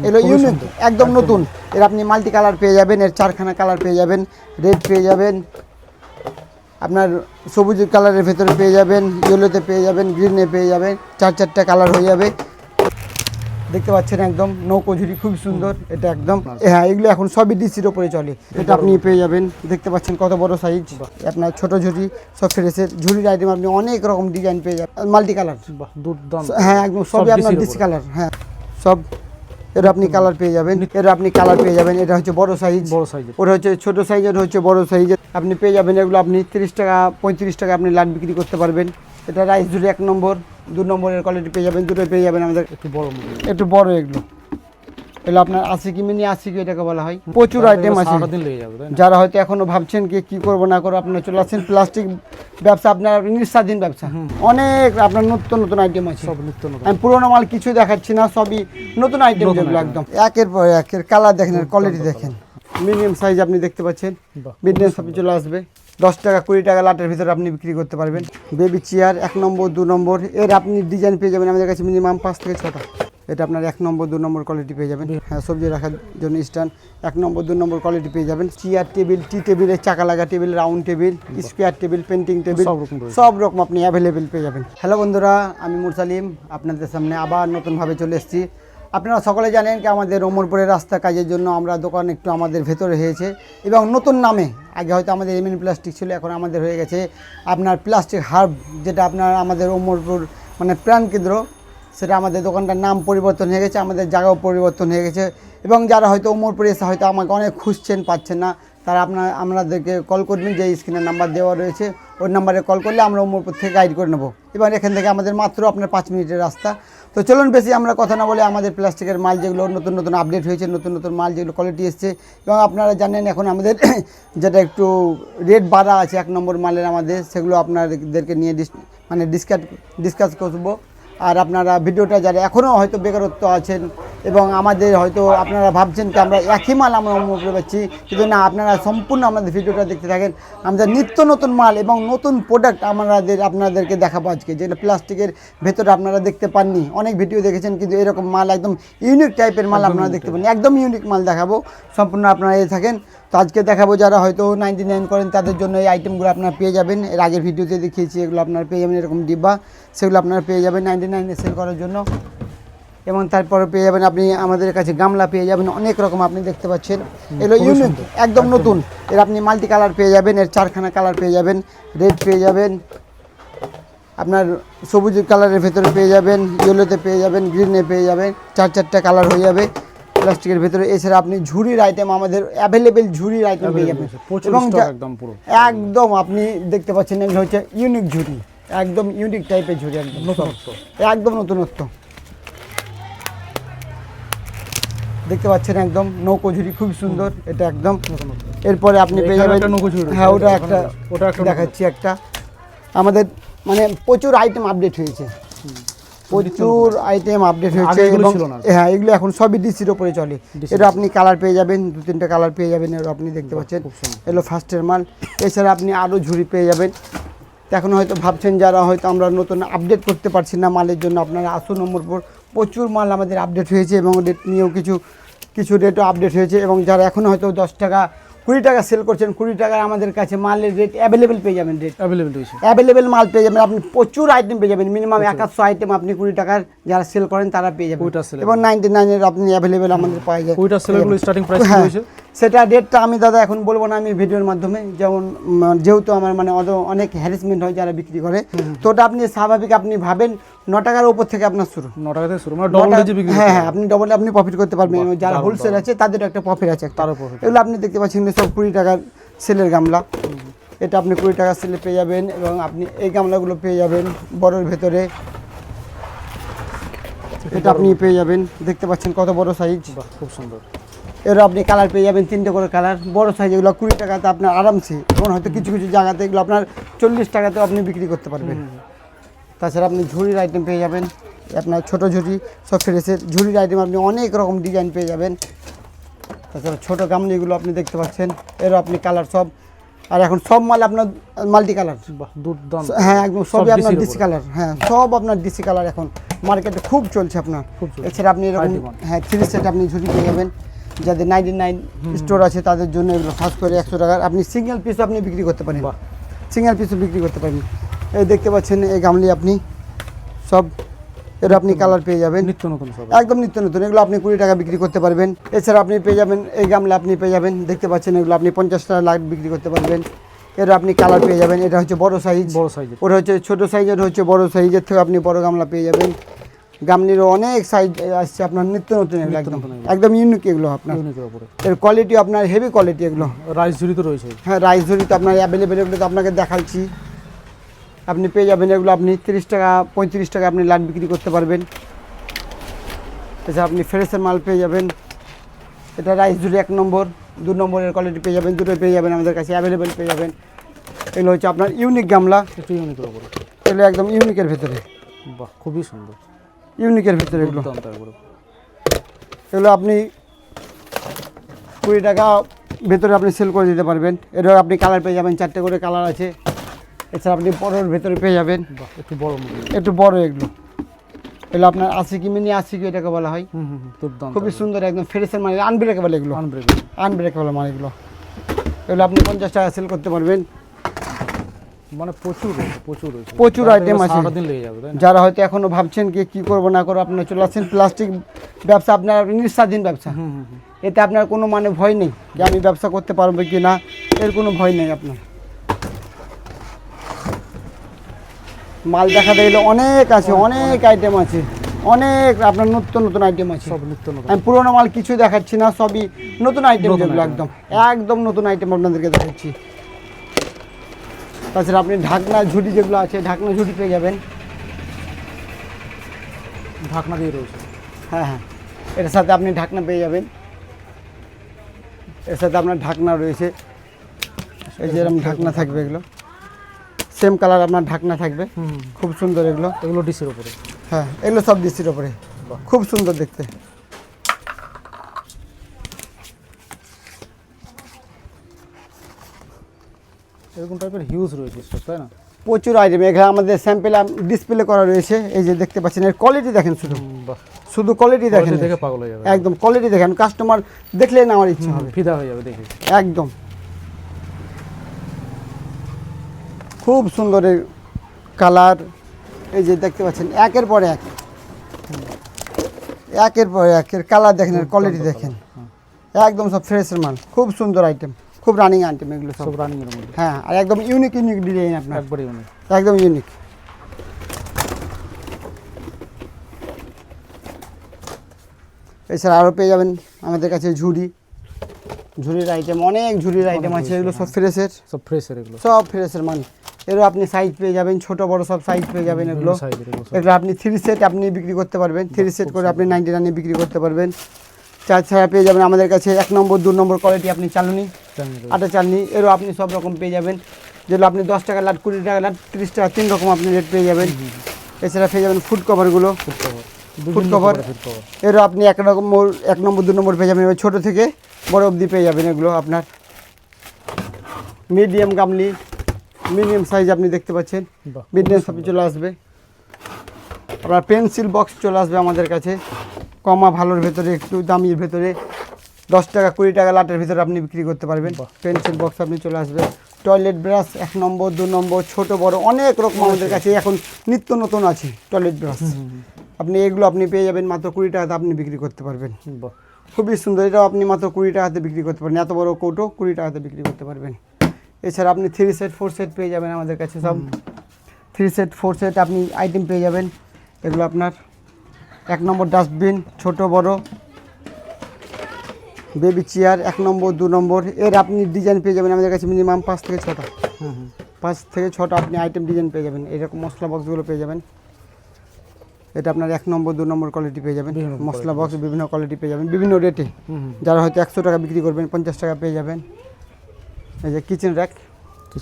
এগুলো ইউনিক একদম নতুন। এর আপনি মাল্টি কালার পেয়ে যাবেন, এর 4খানা কালার পেয়ে যাবেন, রেড পেয়ে যাবেন, আপনার সবুজ কালারের ভেতরে পেয়ে যাবেন, ইয়েলোতে পেয়ে যাবেন, গ্রিনে পেয়ে যাবেন, 4-4টা কালার হয়ে যাবে। দেখতে পাচ্ছেন একদম নৌকো ঝুড়ি খুব সুন্দর, এটা একদম হ্যাঁ এগুলো এখন সবই ডিসির ওপরে চলে। এটা আপনি পেয়ে যাবেন, দেখতে পাচ্ছেন কত বড় সাইজ, আপনার ছোট ঝুড়ি সব ফ্রেশের ঝুড়ির আইটেম আপনি অনেক রকম ডিজাইন পেয়ে যাবেন, মাল্টি কালার দুর্দান্ত। হ্যাঁ একদম সবই আপনার ডিসি কালার, হ্যাঁ সব এর আপনি কালার পেয়ে যাবেন, এর আপনি কালার পেয়ে যাবেন। এটা হচ্ছে বড় সাইজ, ওটা হচ্ছে ছোট সাইজের, হচ্ছে বড় সাইজের আপনি পেয়ে যাবেন। এগুলো আপনি 30 টাকা 35 টাকা আপনি লাট বিক্রি করতে পারবেন। এটা রাইস ঝুড়ি 1 নম্বর, 2 নম্বরের কোয়ালিটি পেয়ে যাবেন, দুটোই পেয়ে যাবেন আমাদের একটু বড় এগুলো। এগুলো আপনার 80 কি মিনি 80 কি এটাকে বলা হয়। প্রচুর আইটেম আছে, যারা হয়তো এখনো ভাবছেন কি করবো না করবো, আপনারা চলে আসছেন। প্লাস্টিক ব্যবসা আপনার নিঃস্বাধীন ব্যবসা, অনেক আপনার নতুন নতুন আইটেম আছে, আমি পুরোনো মাল কিছু দেখাচ্ছি না, সবই নতুন আইটেম যেগুলো একদম একের পর একের কালার দেখেন, কোয়ালিটি দেখেন। মিডিয়াম সাইজ আপনি দেখতে পাচ্ছেন, মিডিয়াম সাইজ চলে আসবে 10 টাকা 20 টাকা লাটের ভিতরে আপনি বিক্রি করতে পারবেন। বেবি চেয়ার 1 নম্বর 2 নম্বর এর আপনি ডিজাইন পেয়ে যাবেন আমাদের কাছে মিনিমাম 5 থেকে 6টা। এটা আপনার 1 নম্বর 2 নম্বর কোয়ালিটি পেয়ে যাবেন। হ্যাঁ সবজি রাখার জন্য স্ট্যান্ড 1 নম্বর 2 নম্বর কোয়ালিটি পেয়ে যাবেন। চেয়ার টেবিল, টি টেবিলের চাকা লাগা table, round table, square table, painting table, সব রকম আপনি অ্যাভেলেবেল পেয়ে যাবেন। হ্যালো বন্ধুরা, আমি মুরসালিম আপনাদের সামনে আবার নতুনভাবে চলে এসেছি। আপনারা সকলে জানেন কি আমাদের ওমরপুরের রাস্তা কাজের জন্য আমরা দোকান একটু আমাদের ভেতরে হয়েছে এবং নতুন নামে, আগে হয়তো আমাদের এমএন প্লাস্টিক ছিল, এখন আমাদের হয়ে গেছে আপনার প্লাস্টিক হার্ব, যেটা আপনার আমাদের ওমরপুর মানে প্রাণ কেন্দ্র, সেটা আমাদের দোকানটার নাম পরিবর্তন হয়ে গেছে, আমাদের জায়গাও পরিবর্তন হয়ে গেছে। এবং যারা হয়তো ওমরপুরে এসে হয়তো আমাকে অনেক খুঁজছেন পাচ্ছেন না, তারা আপনাদেরকে কল করবেন, যে স্ক্রিনের নাম্বার দেওয়া রয়েছে ওই নাম্বারে কল করলে আমরা ওমরপুর থেকে গাইড করে নেবো। এবার এখান থেকে আমাদের মাত্র আপনার 5 মিনিটের রাস্তা। তো চলুন বেশি আমরা কথা না বলে আমাদের প্লাস্টিকের মাল যেগুলো নতুন নতুন আপডেট হয়েছে, নতুন নতুন মাল যেগুলো কোয়ালিটি এসছে, এবং আপনারা জানেন এখন আমাদের যেটা একটু রেট বাড়া আছে 1 নম্বর মালের আমাদের, সেগুলো আপনাদেরকে নিয়ে ডিসকাস করবো। আর আপনারা ভিডিওটা যারা এখনও হয়তো বেকারত্ব আছেন এবং আমাদের হয়তো আপনারা ভাবছেন কি আমরা একই মাল আমরা উপরে পাচ্ছি, কিন্তু না, আপনারা সম্পূর্ণ আমাদের ভিডিওটা দেখতে থাকেন। আমাদের নিত্য নতুন মাল এবং নতুন প্রোডাক্ট আপনাদেরকে দেখাবো আজকে, যেটা প্লাস্টিকের ভেতরে আপনারা দেখতে পাননি। অনেক ভিডিও দেখেছেন কিন্তু এরকম মাল একদম ইউনিক টাইপের মাল আপনারা দেখতে পাননি, একদম ইউনিক মাল দেখাবো, সম্পূর্ণ আপনারা থাকেন। তো আজকে দেখাবো যারা হয়তো 99 করেন তাদের জন্য এই আইটেমগুলো আপনারা পেয়ে যাবেন। এর আগের ভিডিওতে দেখিয়েছি, এগুলো আপনারা পেয়ে যাবেন, এরকম ডিব্বা, সেগুলো আপনারা পেয়ে যাবেন 99 সেল করার জন্য। এবং তারপরে পেয়ে যাবেন আপনি আমাদের কাছে গামলা পেয়ে যাবেন অনেক রকম, আপনি দেখতে পাচ্ছেন এগুলো ইউনিক একদম নতুন। এর আপনি মাল্টি কালার পেয়ে যাবেন, এর 4খানা কালার পেয়ে যাবেন, রেড পেয়ে যাবেন, আপনার সবুজ কালারের ভেতরে পেয়ে যাবেন, ইয়েলোতে পেয়ে যাবেন, গ্রিনে পেয়ে যাবেন, 4-4টা কালার হয়ে যাবে প্লাস্টিকের ভেতরে। এছাড়া আপনি ঝুড়ির আইটেম আমাদের অ্যাভেলেবেল ঝুড়ির আইটেম পেয়ে যাবেন, এবং একদম আপনি দেখতে পাচ্ছেন এগুলো হচ্ছে ইউনিক ঝুড়ি, একদম ইউনিক টাইপের ঝুড়ি, একদম নতুনত্ব দেখতে পাচ্ছেন, একদম নৌকো ঝুড়ি খুব সুন্দর, এটা একদম। এরপরে আপনি পেয়ে যাবেন, হ্যাঁ ওটা একটা দেখাচ্ছি একটা, আমাদের মানে প্রচুর আইটেম আপডেট হয়েছে, প্রচুর আইটেম আপডেট হয়েছে, এবং হ্যাঁ এগুলো এখন সবই ডিসির ওপরে চলে। এটা আপনি কালার পেয়ে যাবেন, 2-3টা কালার পেয়ে যাবেন, এগুলো আপনি দেখতে পাচ্ছেন, এগুলো ফার্স্টের মাল। এছাড়া আপনি আরও ঝুড়ি পেয়ে যাবেন। এখন হয়তো ভাবছেন যারা হয়তো আমরা নতুন আপডেট করতে পারছি না মালের জন্য, আপনারা আসুন ওমরপুর, প্রচুর মাল আমাদের আপডেট হয়েছে এবং রেট নিয়েও কিছু রেটও আপডেট হয়েছে। এবং যারা এখনও হয়তো 10 টাকা 20 টাকা সেল করছেন, 20 টাকার আমাদের কাছে মালের রেট অ্যাভেলেবেল পেয়ে যাবেন, অ্যাভেলেবেল মাল পেয়ে যাবেন, আপনি প্রচুর আইটেম পেয়ে যাবেন, মিনিমাম 100 আইটেম আপনি 20 টাকার যারা সেল করেন তারা পেয়ে যাবেন, এবং 99-এর আপনি অ্যাভেলেবেল আমাদের পাওয়া যায়। সেটা রেটটা আমি দাদা এখন বলবো না, আমি ভিডিওর মাধ্যমে, যেহেতু আমার মানে অনেক হ্যারাসমেন্ট হয় যারা বিক্রি করে, তো ওটা আপনি স্বাভাবিক আপনি ভাবেন 9 টাকার উপর থেকে আপনার শুরু, 9 টাকা থেকে শুরু, মানে ডবল বিক্রি, হ্যাঁ আপনি ডবল আপনি প্রফিট করতে পারবেন। যারা হোলসেল আছে তাদের একটা প্রফিট আছে, এগুলো আপনি দেখতে পাচ্ছেন সব 20 টাকার সেলের গামলা, এটা আপনি 20 টাকার সেলে পেয়ে যাবেন। এবং আপনি এই গামলাগুলো পেয়ে যাবেন বড়ের ভেতরে, এটা আপনি পেয়ে যাবেন, দেখতে পাচ্ছেন কত বড় সাইজ, খুব সুন্দর। এর আপনি কালার পেয়ে যাবেন 3টে করে কালার, বড় সাইজ, এগুলো 20 টাকাতে আপনার আরামসে, এবং হয়তো কিছু কিছু জায়গাতে এগুলো আপনার 40 টাকাতেও আপনি বিক্রি করতে পারবেন। তাছাড়া আপনি ঝুড়ির আইটেম পেয়ে যাবেন, আপনার ছোট ঝুড়ি সব ফ্রেশের ঝুড়ির আইটেম আপনি অনেক রকম ডিজাইন পেয়ে যাবেন। তাছাড়া ছোটো গামলিগুলো আপনি দেখতে পাচ্ছেন, এরও আপনি কালার সব আর এখন সব মাল আপনার মাল্টি কালার। দুর্দান্ত। হ্যাঁ একদম সবই আপনার ডিসি কালার। হ্যাঁ সব আপনার ডিসি কালার এখন মার্কেটে খুব চলছে আপনার। এছাড়া আপনি এরকম হ্যাঁ 3 সেট আপনি ঝুড়ি পেয়ে যাবেন, যাদের 99 স্টোর আছে তাদের জন্য এগুলো খাস করে 100 টাকার। আপনি সিঙ্গেল পিসও আপনি বিক্রি করতে পারেন, সিঙ্গেল পিসও বিক্রি করতে পারেন। এই দেখতে পাচ্ছেন এই গামলি আপনি সব এর আপনি কালার পেয়ে যাবেন নিত্য নতুন, সব একদম নিত্য নতুন। এগুলো আপনি 20 টাকা বিক্রি করতে পারবেন। এছাড়া আপনি পেয়ে যাবেন এই গামলা আপনি পেয়ে যাবেন, দেখতে পাচ্ছেন এগুলো আপনি 50 টাকা লাখ বিক্রি করতে পারবেন। এর আপনি কালার পেয়ে যাবেন। এটা হচ্ছে বড় সাইজ, ওটা হচ্ছে ছোট সাইজের, হচ্ছে বড় সাইজের থেকে আপনি বড় গামলা পেয়ে যাবেন। গামলিরও অনেক সাইজ আসছে আপনার নিত্য নতুন, এগুলো একদম ইউনিক। এগুলো আপনার এর কোয়ালিটি আপনার হেভি কোয়ালিটি। এগুলো রাইস ঝুড়ি তো রয়েছে। হ্যাঁ রাইস ঝুড়ি তো আপনার অ্যাভেলেবেল, এগুলো তো আপনাকে দেখাচ্ছি। আপনি পেয়ে যাবেন এগুলো আপনি 30 টাকা 35 টাকা আপনি লাট বিক্রি করতে পারবেন। এছাড়া আপনি ফ্রেশের মাল পেয়ে যাবেন। এটা রাইস ঝুড়ি 1 নম্বর, 2 নম্বরের কোয়ালিটি পেয়ে যাবেন, দুটোই পেয়ে যাবেন আমাদের কাছে অ্যাভেলেবেল পেয়ে যাবেন। এগুলো হচ্ছে আপনার ইউনিক গামলা, একটু ইউনিকের উপরে, এগুলো একদম ইউনিকের ভেতরে। বাহ খুবই সুন্দর, ইউনিকের ভেতরে এগুলো। এগুলো আপনি 20 টাকা ভেতরে আপনি সেল করে দিতে পারবেন। এটাও আপনি কালার পেয়ে যাবেন, 4টে করে কালার আছে। এছাড়া আপনি বড়োর ভেতরে পেয়ে যাবেন, একটু বড়, একটু বড় এগুলো। এগুলো আপনার 80 কি মিনি 80 কি এটাকে বলা হয়। খুবই সুন্দর একদম ফ্রেশের মাল, আনব্রেকেবল এগুলো, আনব্রেকেবল মাল এগুলো। এগুলো আপনি 50 টাকা সেল করতে পারবেন। মানে প্রচুর আইটেম আছে। যারা হয়তো এখনো ভাবছেন কি করবো না করবো, আপনার চলে আসছেন প্লাস্টিক ব্যবসা, আপনার নিঃস্বাধীন ব্যবসা। এতে আপনার কোনো মানে ভয় নেই যে আমি ব্যবসা করতে পারবো কি না, এর কোনো ভয় নেই আপনার। মাল দেখাতে গেলে অনেক আছে, অনেক আইটেম আছে, অনেক আপনার নতুন নতুন আইটেম আছে। সব নিত্য নতুন। আমি পুরোনো মাল কিছু দেখাচ্ছি না, সবই নতুন আইটেম যেগুলো একদম একদম নতুন আইটেম আপনাদেরকে দেখাচ্ছি। তাছাড়া আপনি ঢাকনা ঝুড়ি যেগুলো আছে, ঢাকনা ঝুড়ি পেয়ে যাবেন। ঢাকনা দিয়ে রয়েছে। হ্যাঁ হ্যাঁ, এটার সাথে আপনি ঢাকনা পেয়ে যাবেন। এর সাথে আপনার ঢাকনা রয়েছে, এই যে এরকম ঢাকনা থাকবে, এগুলো সেম কালার আপনার ঢাকনা থাকবে, খুব সুন্দর এগুলো। এগুলো ডিসির উপরে। হ্যাঁ এগুলো সব ডিসির উপরে, খুব সুন্দর দেখতে। এরকম টাইপের হিউজ রয়েছে, তাই না? প্রচুর আইটেম এখানে আমাদের স্যাম্পেল ডিসপ্লে করা রয়েছে। এই যে দেখতে পাচ্ছেন, এর কোয়ালিটি দেখেন, শুধু কোয়ালিটি দেখেন, দেখে পাগল হয়ে যাবে একদম। কোয়ালিটি দেখেন, কাস্টমার দেখলেই না আমার ইচ্ছা হবে, ফিদা হয়ে যাবে দেখে একদম। খুব সুন্দর কালার, এই যে দেখতে পাচ্ছেন একের পর এক, একের পর একের কালার দেখেন, এর কোয়ালিটি দেখেন, একদম সব ফ্রেশের মাল। খুব সুন্দর আইটেম, খুব রানিং আইটেম এগুলো সব রানিং এর মধ্যে। হ্যাঁ, আর একদম ইউনিক ইউনিক ডিজাইন আপনার, একবারে ইউনিক, একদম ইউনিক। এছাড়া আরও পেয়ে যাবেন আমাদের কাছে ঝুড়ির আইটেম, অনেক ঝুড়ির আইটেম আছে। এগুলো সব ফ্রেশের, এগুলো সব ফ্রেশের মাল। এরও আপনি সাইজ পেয়ে যাবেন, ছোট বড় সব সাইজ পেয়ে যাবেন। এগুলো আপনি 3 সেট আপনি বিক্রি করতে পারবেন, 3 সেট করে আপনি 99 বিক্রি করতে পারবেন। ছাড়া পেয়ে যাবেন আমাদের কাছে 1 নম্বর 2 নম্বর কোয়ালিটি আপনি চালনি, আটা চালনি, এরও আপনি সব রকম পেয়ে যাবেন। যেগুলো আপনি 10 টাকা লাট, 20 টাকা লাট, 30 টাকা, 3 রকম আপনি রেট পেয়ে যাবেন। এছাড়া পেয়ে যাবেন ফুড কভারগুলো, ফুড কভার, এরও আপনি 1 নম্বর 2 নম্বর পেয়ে যাবেন, ছোটো থেকে বড় অবধি পেয়ে যাবেন। এগুলো আপনার মিডিয়াম গামলি, মিডিয়াম সাইজ আপনি দেখতে পাচ্ছেন, মিডিয়াম সাইজ চলে আসবে। আপনার পেন্সিল বক্স চলে আসবে আমাদের কাছে, কমা ভালোর ভেতরে, একটু দামির ভেতরে, 10 টাকা 20 টাকা লাটের ভিতরে আপনি বিক্রি করতে পারবেন। পেন্সিল বক্স আপনি চলে আসবে। টয়লেট ব্রাশ 1 নম্বর 2 নম্বর, ছোট বড় অনেক রকম আমাদের কাছে এখন নিত্য নতুন আছে টয়লেট ব্রাশ। আপনি এগুলো আপনি পেয়ে যাবেন মাত্র 20 টাকাতে আপনি বিক্রি করতে পারবেন। খুবই সুন্দর, এটাও আপনি মাত্র 20 টাকাতে বিক্রি করতে পারবেন। এত বড় কৌটো 20 টাকাতে বিক্রি করতে পারবেন। এছাড়া আপনি 3 সেট 4 সেট পেয়ে যাবেন আমাদের কাছে, সব 3 সেট 4 সেট আপনি আইটেম পেয়ে যাবেন। এগুলো আপনার 1 নম্বর ডাস্টবিন, ছোট বড় বেবি চেয়ার 1 নম্বর 2 নম্বর, এর আপনি ডিজাইন পেয়ে যাবেন আমাদের কাছে মিনিমাম 5 থেকে 6টা, 5 থেকে 6টা আপনি আইটেম ডিজাইন পেয়ে যাবেন। এরকম মশলা বক্সগুলো পেয়ে যাবেন। এটা আপনার 1 নম্বর 2 নম্বর কোয়ালিটি পেয়ে যাবেন। মশলা বক্স বিভিন্ন কোয়ালিটি পেয়ে যাবেন, বিভিন্ন রেটে। যারা হয়তো 100 টাকা বিক্রি করবেন 50 টাকা পেয়ে যাবেন। এই যে কিচেন র্যাক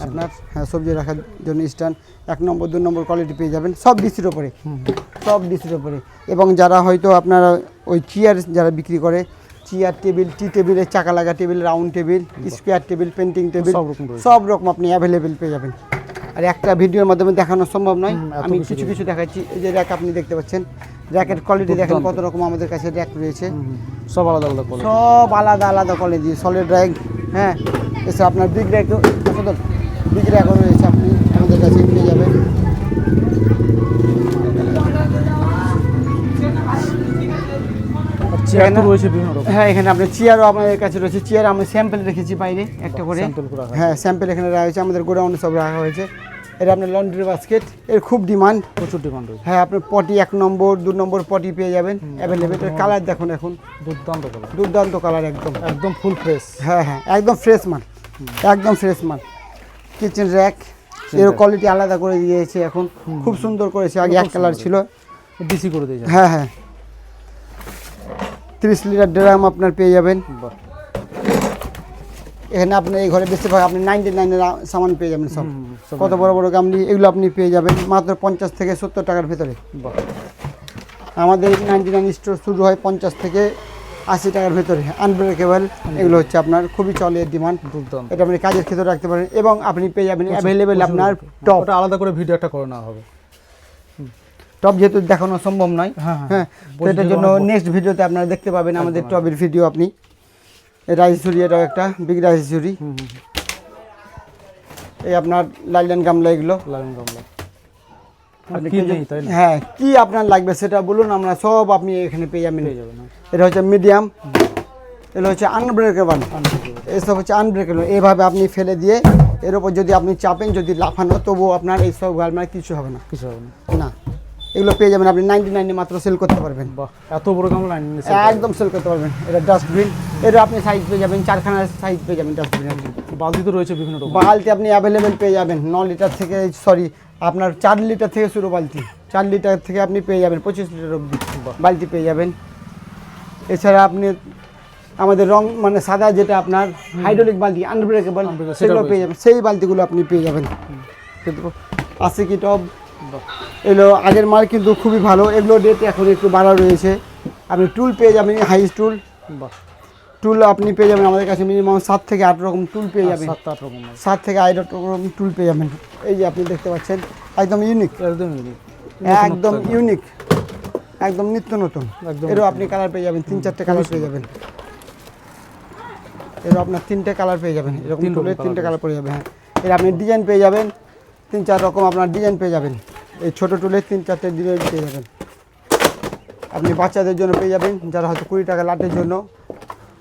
আপনার, হ্যাঁ সবজি রাখার জন্য স্ট্যান্ড 1 নম্বর 2 নম্বর কোয়ালিটি পেয়ে যাবেন, সব ডিসির ওপরে, সব ডিসির ওপরে। এবং যারা হয়তো আপনারা ওই চেয়ার যারা বিক্রি করে, চেয়ার টেবিল, টি টেবিলের চাকা লাগা table, round table, square table, painting table, সব রকম রয়েছে। সব রকম আপনি অ্যাভেলেবেল পেয়ে যাবেন। আর একটা ভিডিওর মাধ্যমে দেখানো সম্ভব নয়, এত আমি কিছু কিছু কিছু দেখাচ্ছি। এই যে র্যাক আপনি দেখতে পাচ্ছেন, র্যাকের কোয়ালিটি দেখেন দুর্দান্ত। কত রকম আমাদের কাছে র্যাক রয়েছে, সব আলাদা আলাদা কোয়ালিটি। সব আলাদা আলাদা কোয়ালিটি, সলিড র্যাক, হ্যাঁ। এছাড়া আপনার বিগ র্যাকও রয়েছে, আপনি আমাদের কাছে পেয়ে যাবেন। আর চেয়ার তো রয়েছে বিভিন্ন রকম। হ্যাঁ, এখানে আপনার চেয়ারও আমাদের কাছে রয়েছে। চেয়ার আমি স্যাম্পল রেখেছি বাইরে একটা করে, স্যাম্পল করা হয়। হ্যাঁ স্যাম্পল এখানে রাখা হয়েছে, আমাদের গোডাউনে সব রাখা হয়েছে। এটা আপনার লন্ড্রি বাস্কেট, এর খুব ডিমান্ড, প্রচুর ডিমান্ড রয়েছে। হ্যাঁ। আপনার পটি 1 নম্বর 2 নম্বর পটি পেয়ে যাবেন অ্যাভেলেবেল। এর কালার দেখুন, এখন দুর্দান্ত কালার, দুর্দান্ত কালার, একদম একদম ফুল ফ্রেশ। হ্যাঁ হ্যাঁ, একদম ফ্রেশ মাল, একদম ফ্রেশ মাল। কিচেন র্যাক এর কোয়ালিটি আলাদা করে দিয়েছে এখন, খুব সুন্দর করেছে। আগে এক কালার ছিল, ডিসি করে দিয়েছে। হ্যাঁ হ্যাঁ। 30 লিটার ড্রাম আপনার পেয়ে যাবেন বাহ, এখানে। আপনার এই ঘরে বেশিরভাগ আপনি 99-এর সামান পেয়ে যাবেন সব। সব কত বড় বড় গামলি, এগুলো আপনি পেয়ে যাবেন মাত্র 50 থেকে 70 টাকার ভেতরে। বাহ, আমাদের 99 স্টোর শুরু হয় 50 থেকে 80 টাকার ভেতরে। আনব্রেকেবল এগুলো হচ্ছে আপনার খুবই চলে, ডিমান্ড। দুর্দান্ত। এটা আপনি কাজের ক্ষেত্রে রাখতে পারেন, এবং আপনি পেয়ে যাবেন অ্যাভেলেবেল আপনার টপ। ওটা আলাদা করে ভিডিও একটা করে নেওয়া হবে। টপ যেহেতু দেখানো সম্ভব নয়, হ্যাঁ, হ্যাঁ, তো এটার জন্য নেক্সট ভিডিওতে আপনারা দেখতে পাবেন আমাদের টপের ভিডিও। আপনি রাইস ঝুড়ি, এটাও একটা বিগ রাইস ঝুড়ি। এই আপনার লাইলান গামলা, এগুলো লাগান গামলা। আপনি কি কি- নেই তাই না? হ্যাঁ, কি আপনার লাগবে সেটা বলুন, আমরা সব আপনি এখানে পেয়ে যাবেন। পেয়ে যাবেন। এটা হচ্ছে মিডিয়াম, এটা হচ্ছে আনব্রেকেবল, এসব হচ্ছে আনব্রেকেবল। এইভাবে আপনি ফেলে দিয়ে এর উপর যদি আপনি চাপেন, যদি লাফানো, তবুও আপনার এইসব গালমার কিছু হবে না, কিছু হবে না। না। এগুলো পেয়ে যাবেন আপনি 99-এ মাত্র সেল করতে পারবেন, বাহ, এত বড় গামলা একদম সেল করতে পারবেন। এটা ডাস্টবিন, এটা আপনি সাইজ পেয়ে যাবেন 4খানা সাইজ পেয়ে যাবেন ডাস্টবিন। বালতি তো রয়েছে বিভিন্ন রকম। বালতি আপনি অ্যাভেলেবেল পেয়ে যাবেন 9 লিটার থেকে, সরি আপনার 4 লিটার থেকে শুরু বালতি। 4 লিটার থেকে আপনি পেয়ে যাবেন 25 লিটার অবধি বালতি পেয়ে যাবেন। এছাড়া আপনি আমাদের রং মানে সাদা যেটা আপনার হাইড্রোলিক বালতি, আনব্রেকেবল, সেগুলো পেয়ে যাবেন। সেই বালতিগুলো আপনি পেয়ে যাবেন। কিন্তু 80 কি টব এগুলো আগের মাল কিন্তু খুবই ভালো, এগুলো রেট এখন একটু বাড়া রয়েছে। আপনি টুল পেয়ে যাবেন, হাইস টুল, বাহ, টুল আপনি পেয়ে যাবেন আমাদের কাছে মিনিমাম 7 থেকে 8 রকম টুল পেয়ে যাবেন। 7-8 রকম। 7 থেকে 8 রকম টুল পেয়ে যাবেন। এই যে আপনি দেখতে পাচ্ছেন, একদম ইউনিক, একদম unique। একদম ইউনিক, একদম নিত্য নতুন। একদম এরও আপনি কালার পেয়ে যাবেন, 3-4টে কালার পেয়ে যাবেন। এরও আপনার 3টে কালার পেয়ে যাবেন, এরকম 3 রকম টুলে colour 3টে কালার পেয়ে যাবেন। হ্যাঁ, এর আপনি ডিজাইন পেয়ে যাবেন, 3-4 রকম আপনার ডিজাইন পেয়ে যাবেন। এই ছোটো টুলে 3-4টে ডিজাইন পেয়ে যাবেন। আপনি বাচ্চাদের জন্য পেয়ে যাবেন, যারা হয়তো 20 টাকা লাটের জন্য,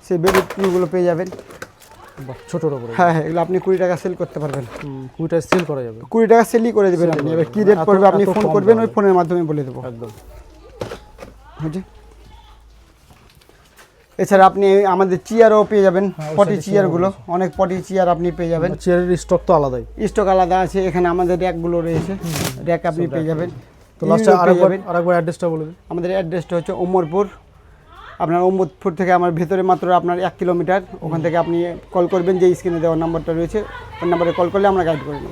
সেই বেবি টুলগুলো পেয়ে যাবেন। বাহ, ছোটোর উপরে। হ্যাঁ হ্যাঁ, এগুলো আপনি 20 টাকা সেল করতে পারবেন। 20 টাকা সেল করা যাবে। 20 টাকা সেলই করে দেবেন আপনি। এবার কী রেট এত- পড়বে আপনি এত ফোন কম করবেন, দামে। ওই ফোনের মাধ্যমে বলে দেবো। একদম। বুঝলি? এছাড়া আপনি আমাদের চেয়ারও পেয়ে যাবেন, হ্যাঁ, ওই পটি side এ চেয়ারগুলো, অনেক পটি চেয়ার আপনি পেয়ে যাবেন। চেয়ারের স্টক তো আলাদাই। স্টক আলাদা আছে, এখানে আমাদের র্যাকগুলো রয়েছে, র্যাক আপনি পেয়ে যাবেন। তো লাস্টে ইউরো পেয়ে যাবেন। আরেকবার অ্যাড্রেসটা বলে দিন। আমাদের অ্যাড্রেসটা হচ্ছে ওমরপুর। আপনার ওমরপুর থেকে আমার ভেতরে মাত্র আপনার 1 কিলোমিটার। ওখান থেকে আপনি কল করবেন, যে স্ক্রিনে দেওয়ার নাম্বারটা রয়েছে, ওই নাম্বারে কল করলে আমরা গাইড করে নেব।